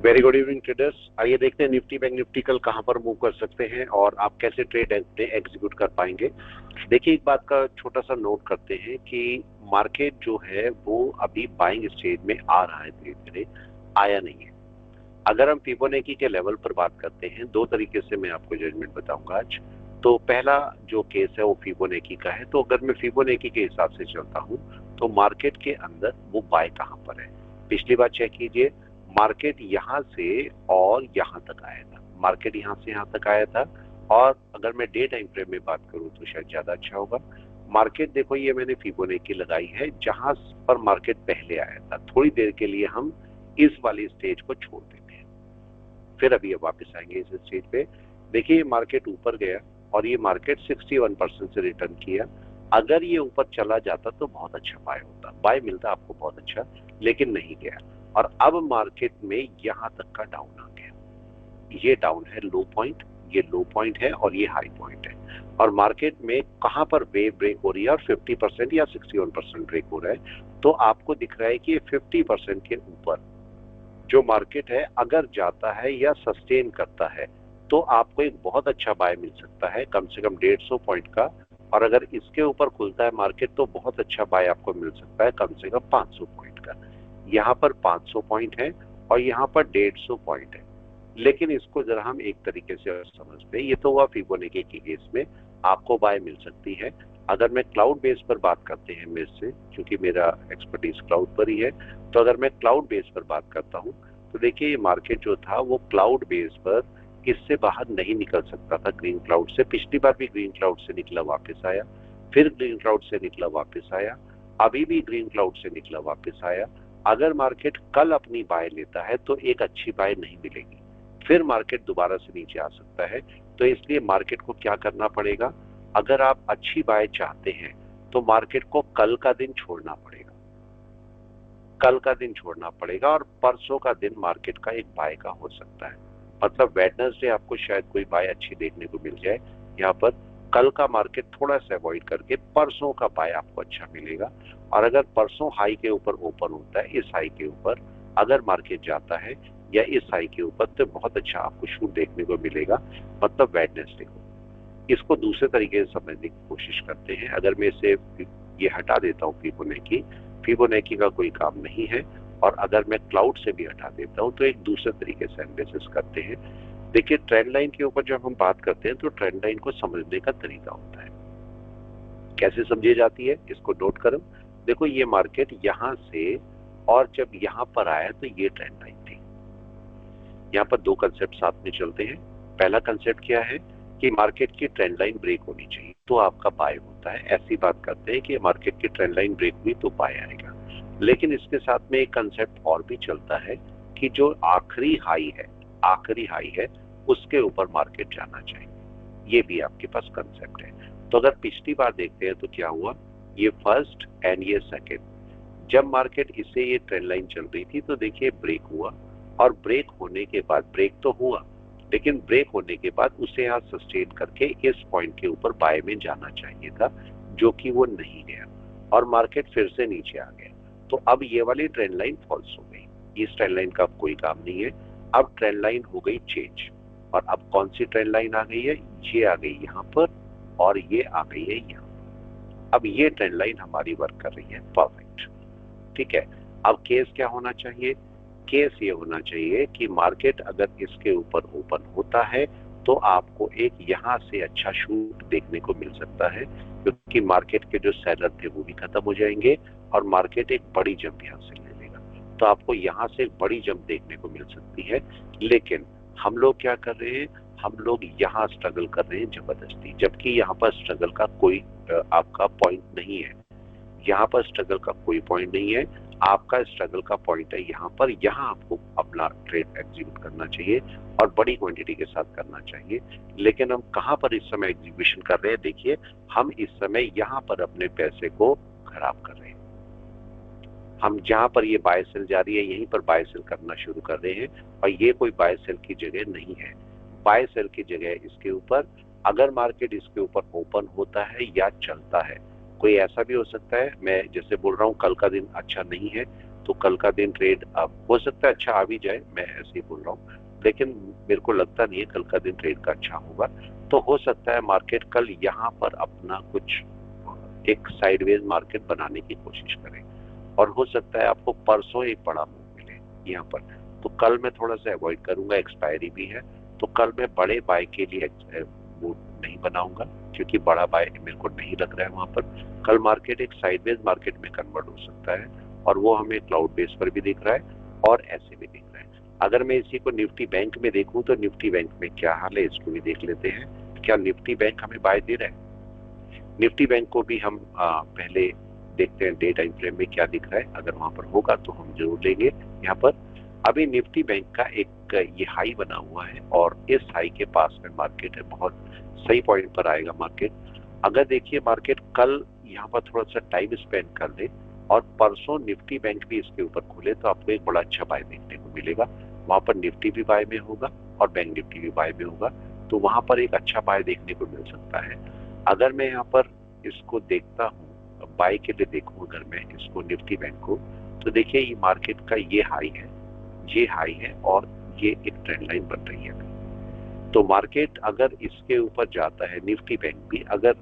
Very good evening traders. आइए देखते हैं निफ्टी बैंक निफ्टी कल कहां पर मूव कर सकते हैं और आप कैसे ट्रेड एग्जीक्यूट कर पाएंगे। देखिए, एक बात का छोटा सा नोट करते हैं कि मार्केट जो है वो अभी बाइंग स्टेज में आ रहा है, धीरे धीरे आया नहीं है। अगर हम फिबोनाची के लेवल पर बात करते हैं, दो तरीके से मैं आपको जजमेंट बताऊंगा आज। तो पहला जो केस है वो फिबोनाची का है। तो अगर मैं फिबोनाची के हिसाब से चलता हूं तो मार्केट के अंदर वो बाय कहां पर है। पिछली बार चेक कीजिए, मार्केट यहां से और यहां तक आया था, मार्केट यहां से यहां तक आया था। और अगर मैं डे टाइम फ्रेम में बात करूं तो शायद ज्यादा अच्छा होगा। मार्केट देखो, ये मैंने फिबोनाची लगाई है जहां पर मार्केट पहले आया था। थोड़ी देर के लिए हम इस वाली स्टेज को छोड़ देते हैं, फिर अभी अब वापस आएंगे इस स्टेज पे। देखिए, ये मार्केट ऊपर गया और ये मार्केट 61% से रिटर्न किया। अगर ये ऊपर चला जाता तो बहुत अच्छा बाय होता, बाय मिलता आपको बहुत अच्छा, लेकिन नहीं गया। और अब मार्केट में यहां तक का डाउन आ गया। ये डाउन है लो पॉइंट, ये लो पॉइंट है और ये हाई पॉइंट है। और मार्केट में कहां पर वेव ब्रेक हो रही है और 50% या 61% ब्रेक हो रहा है। तो आपको दिख रहा है कि ये 50% के ऊपर जो मार्केट है अगर जाता है या सस्टेन करता है तो आपको एक बहुत अच्छा बाय मिल सकता है, कम से कम 150 पॉइंट का। और अगर इसके ऊपर खुलता है मार्केट तो बहुत अच्छा बाय आपको मिल सकता है, कम से कम 500 पॉइंट का। यहाँ पर 500 पॉइंट है और यहाँ पर 150 पॉइंट है। लेकिन इसको जरा हम एक तरीके से और समझते हैं। ये तो हुआ फिबोनाची के केस में आपको बाय मिल सकती है। अगर मैं क्लाउड बेस पर बात करते हैं मेरे से, क्योंकि मेरा एक्सपर्टीज क्लाउड पर ही है, तो अगर मैं क्लाउड बेस पर बात करता हूं तो देखिए, ये मार्केट जो था वो क्लाउड बेस पर इससे बाहर नहीं निकल सकता था ग्रीन क्लाउड से। पिछली बार भी ग्रीन क्लाउड से निकला वापस आया, फिर ग्रीन क्लाउड से निकला वापस आया, अभी भी ग्रीन क्लाउड से निकला वापस आया। अगर मार्केट कल अपनी बाय लेता है तो एक अच्छी बाय नहीं मिलेगी, फिर मार्केट दोबारा से नीचे आ सकता है। तो इसलिए मार्केट को क्या करना पड़ेगा, अगर आप अच्छी बाय चाहते हैं तो मार्केट को कल का दिन छोड़ना पड़ेगा, कल का दिन छोड़ना पड़ेगा और परसों का दिन मार्केट का एक बाय का हो सकता है। मतलब वेडनेसडे आपको शायद कोई बाय अच्छी देखने को मिल जाए यहाँ पर। कल का मार्केट थोड़ा सा अवॉइड करके परसों का बाय आपको अच्छा मिलेगा। और अगर परसों हाई के ऊपर ओपन होता है, इस हाई के ऊपर अगर मार्केट जाता है या इस हाई के ऊपर, तो बहुत अच्छा आपको शूट देखने को मिलेगा, मतलब वेडनेसडे को। इसको दूसरे तरीके से समझने की कोशिश करते हैं। अगर मैं इसे ये हटा देता हूँ फिबोनाची, फिबोनाची का कोई काम नहीं है। और अगर मैं क्लाउड से भी हटा देता हूँ तो एक दूसरे तरीके से एनालिसिस करते हैं। देखिए, ट्रेंड लाइन के ऊपर जब हम बात करते हैं तो ट्रेंड लाइन को समझने का तरीका होता है। कैसे समझी जाती है इसको नोट करो। देखो, ये मार्केट यहां से और जब यहां पर आया तो ये ट्रेंड लाइन थी। यहाँ पर दो कंसेप्ट साथ में चलते हैं। पहला कंसेप्ट क्या है कि मार्केट की ट्रेंड लाइन ब्रेक होनी चाहिए तो आपका बाय होता है। ऐसी बात करते हैं कि मार्केट की ट्रेंड लाइन ब्रेक हुई तो बाय आएगा। लेकिन इसके साथ में एक कंसेप्ट और भी चलता है कि जो आखिरी हाई है उसके ऊपर मार्केट जाना चाहिए। ये भी आपके पास कंसेप्ट है। तो अगर पिछली बार देखते हैं तो क्या हुआ, ये फर्स्ट एंड ये सेकेंड, जब मार्केट इससे ये ट्रेंड लाइन चल रही थी तो देखिए ब्रेक हुआ। और ब्रेक होने के बाद, ब्रेक तो हुआ लेकिन ब्रेक होने के बाद उसे यहाँ सस्टेन करके इस पॉइंट के ऊपर बाय में जाना चाहिए था, जो कि वो नहीं गया और मार्केट फिर से नीचे आ गया। तो अब ये वाली ट्रेंड लाइन फॉल्स हो गई, इस ट्रेंड लाइन का अब कोई काम नहीं है। अब ट्रेंड लाइन हो गई चेंज। और अब कौन सी ट्रेंड लाइन आ गई है, ये आ गई यहाँ पर और ये आ गई है यहाँ। अब ये ट्रेंड लाइन हमारी वर्क कर रही है परफेक्ट, ठीक है। अब केस क्या होना चाहिए, केस ये होना चाहिए कि मार्केट अगर इसके ऊपर ओपन होता है तो आपको एक यहां से अच्छा शूट देखने को मिल सकता है, क्योंकि मार्केट के जो सेलर थे वो भी खत्म हो जाएंगे और मार्केट एक बड़ी जंप यहां से ले लेगा। तो आपको यहां से एक बड़ी जंप देखने को मिल सकती है। लेकिन हम लोग क्या कर रहे हैं, हम लोग यहाँ स्ट्रगल कर रहे हैं जबरदस्ती, जबकि यहाँ पर स्ट्रगल का कोई आपका पॉइंट नहीं है। यहाँ पर स्ट्रगल का कोई पॉइंट नहीं है। आपका स्ट्रगल का पॉइंट है यहाँ पर, यहाँ आपको अपना ट्रेड एग्जीक्यूट करना चाहिए और बड़ी क्वांटिटी के साथ करना चाहिए। लेकिन हम कहाँ पर इस समय एग्जीक्यूशन कर रहे हैं, देखिए हम इस समय यहाँ पर अपने पैसे को खराब कर रहे हैं। हम जहां पर ये बाय सेल जा रही है यहीं पर बाय सेल करना शुरू कर रहे हैं और ये कोई बाय सेल की जगह नहीं है। बाय सेल की जगह इसके ऊपर, अगर मार्केट इसके ऊपर ओपन होता है या चलता है, कोई ऐसा भी हो सकता है, मैं जैसे बोल रहा हूँ कल का दिन अच्छा नहीं है, तो कल का दिन ट्रेड अब हो सकता है अच्छा आ भी जाए, मैं ऐसे ही बोल रहा हूँ, लेकिन मेरे को लगता नहीं है कल का दिन ट्रेड का अच्छा होगा। तो हो सकता है मार्केट कल यहाँ पर अपना कुछ एक साइडवेज मार्केट बनाने की कोशिश करे, और हो सकता है आपको परसों एक बड़ा मूव मिले यहाँ पर। तो कल मैं थोड़ा सा अवॉइड करूंगा, एक्सपायरी भी है, तो कल मैं बड़े बाय के लिए मूव नहीं बनाऊंगा, क्योंकि बड़ा बाय मेरे को नहीं लग रहा है वहां पर। कल मार्केट एक साइडवेज मार्केट में कन्वर्ट हो सकता है, और वो हमें क्लाउड बेस पर भी दिख रहा है और ऐसे भी दिख रहा है। अगर मैं इसी को निफ्टी बैंक में देखूं तो निफ्टी बैंक में क्या हाल है इसको भी देख लेते हैं। क्या निफ्टी बैंक हमें बाय दे रहा है? निफ्टी बैंक को भी हम पहले देखते हैं डे टाइम फ्रेम में क्या दिख रहा है, अगर वहां पर होगा तो हम जरूर लेंगे। यहाँ पर अभी निफ्टी बैंक का एक ये हाई बना हुआ है, और इस हाई के पास में मार्केट है, बहुत सही पॉइंट पर आएगा मार्केट। अगर देखिए मार्केट कल यहाँ पर थोड़ा सा टाइम स्पेंड कर ले और परसों निफ्टी बैंक भी इसके ऊपर खुले, तो आपको एक बड़ा अच्छा बाय देखने को मिलेगा। वहां पर निफ्टी भी बाय में होगा और बैंक निफ्टी भी बाय में होगा, तो वहां पर एक अच्छा बाय देखने को मिल सकता है। अगर मैं यहाँ पर इसको देखता हूँ बाय के लिए देखूँ, अगर मैं इसको निफ्टी बैंक को, तो देखिए ये मार्केट का ये हाई है, ये हाई है, और ये एक ट्रेंड लाइन बन रही है। तो मार्केट अगर इसके ऊपर जाता है, निफ्टी बैंक भी, अगर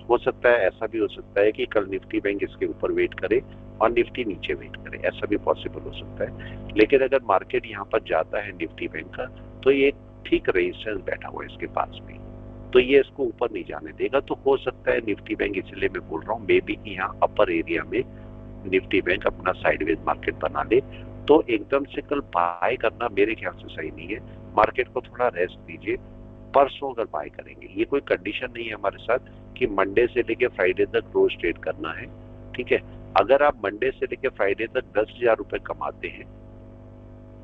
हो सकता है ऐसा भी हो सकता है कि कल निफ्टी बैंक इसके ऊपर वेट करे और निफ्टी नीचे वेट करे, ऐसा भी पॉसिबल हो सकता है। लेकिन अगर मार्केट यहाँ पर जाता है निफ्टी बैंक का, तो ये ठीक रेजिस्टेंस बैठा हुआ है इसके पास में, तो ये इसको ऊपर नहीं जाने देगा। तो हो सकता है निफ्टी बैंक, इसलिए मैं बोल रहा हूँ मे बी यहाँ अपर एरिया में निफ्टी बैंक अपना साइडवेज मार्केट बना ले। तो एकदम से कल बाय करना मेरे ख्याल से सही नहीं है, मार्केट को थोड़ा रेस्ट दीजिए। परसों अगर बाय करेंगे, ये कोई कंडीशन नहीं है हमारे साथ कि मंडे से लेके फ्राइडे तक रोज ट्रेड करना है, ठीक है। अगर आप मंडे से लेके फ्राइडे तक 10,000 रुपए कमाते हैं,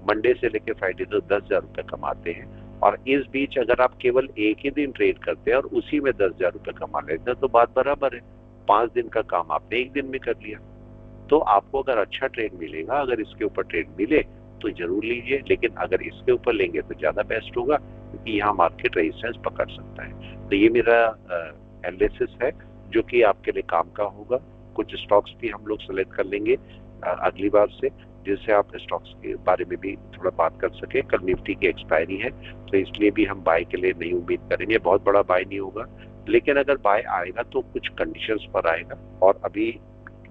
मंडे से लेके फ्राइडे तक 10,000 रुपए कमाते हैं, और इस बीच अगर आप केवल एक ही दिन ट्रेड करते हैं और उसी में 10,000 रुपए कमा लेते हैं, तो बात बराबर है। 5 दिन का काम आपने एक दिन में कर लिया। तो आपको अगर अच्छा ट्रेड मिलेगा, अगर इसके ऊपर ट्रेड मिले तो जरूर लीजिए, लेकिन अगर इसके ऊपर लेंगे तो ज्यादा बेस्ट होगा, क्योंकि यहाँ मार्केट रेजिस्टेंस पकड़ सकता है। तो ये मेरा एनालिसिस है जो कि आपके लिए काम का होगा। कुछ स्टॉक्स भी हम लोग सेलेक्ट कर लेंगे अगली बार से, जिससे आप स्टॉक्स के बारे में भी थोड़ा बात कर सके। कल निफ्टी की एक्सपायरी है, तो इसलिए भी हम बाय के लिए नहीं उम्मीद करेंगे, बहुत बड़ा बाय नहीं होगा, लेकिन अगर बाय आएगा तो कुछ कंडीशंस पर आएगा, और अभी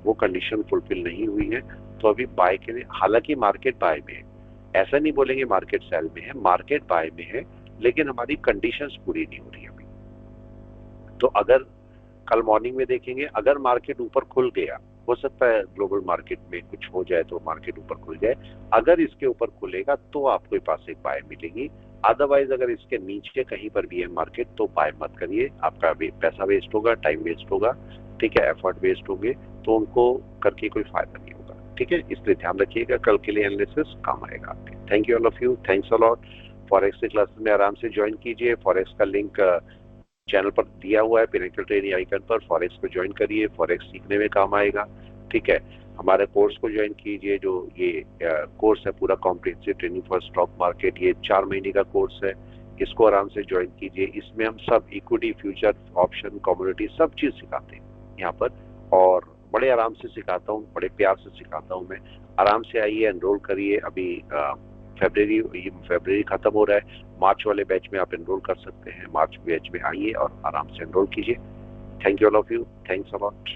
वो कंडीशन फुलफिल नहीं हुई है, तो अभी बाय के लिए, हालांकि मार्केट बाय में है, ऐसा नहीं बोलेंगे मार्केट सेल में है, मार्केट बाय में है, लेकिन हमारी कंडीशंस पूरी नहीं हो रही अभी। तो अगर कल मॉर्निंग में देखेंगे, अगर मार्केट ऊपर खुल गया, हो सकता है ग्लोबल मार्केट में कुछ हो जाए तो मार्केट ऊपर खुल जाए, अगर इसके ऊपर खुलेगा तो आपके पास एक बाय मिलेगी। अदरवाइज अगर इसके नीचे कहीं पर भी है मार्केट, तो बाय मत करिए, आपका पैसा वेस्ट होगा, टाइम वेस्ट होगा, ठीक है, एफर्ट वेस्ट होंगे, तो उनको करके कोई फायदा नहीं होगा, ठीक है। इसलिए ध्यान रखिएगा, कल के लिए एनालिसिस काम आएगा आपके। Thank you all of you, thanks a lot. Forex की क्लासेस में आराम से ज्वाइन कीजिए, फॉरेक्स का लिंक चैनल पर दिया हुआ है, पिनेकल ट्रेनिंग आइकन पर, फॉरेक्स को ज्वाइन करिए, फॉरेक्स सीखने में काम आएगा, ठीक है। हमारे कोर्स को ज्वाइन कीजिए, जो ये कोर्स है पूरा comprehensive training for stock market, ये 4 महीने का कोर्स है, इसको आराम से ज्वाइन कीजिए। इसमें हम सब इक्विटी, फ्यूचर, ऑप्शन, कमोडिटी सब चीज सिखाते हैं यहाँ पर, और बड़े आराम से सिखाता हूँ, बड़े प्यार से सिखाता हूँ मैं। आराम से आइए, एनरोल करिए। अभी फरवरी खत्म हो रहा है, मार्च वाले बैच में आप एनरोल कर सकते हैं, मार्च बैच में आइए और आराम से एनरोल कीजिए। Thank you all of you, thanks a lot.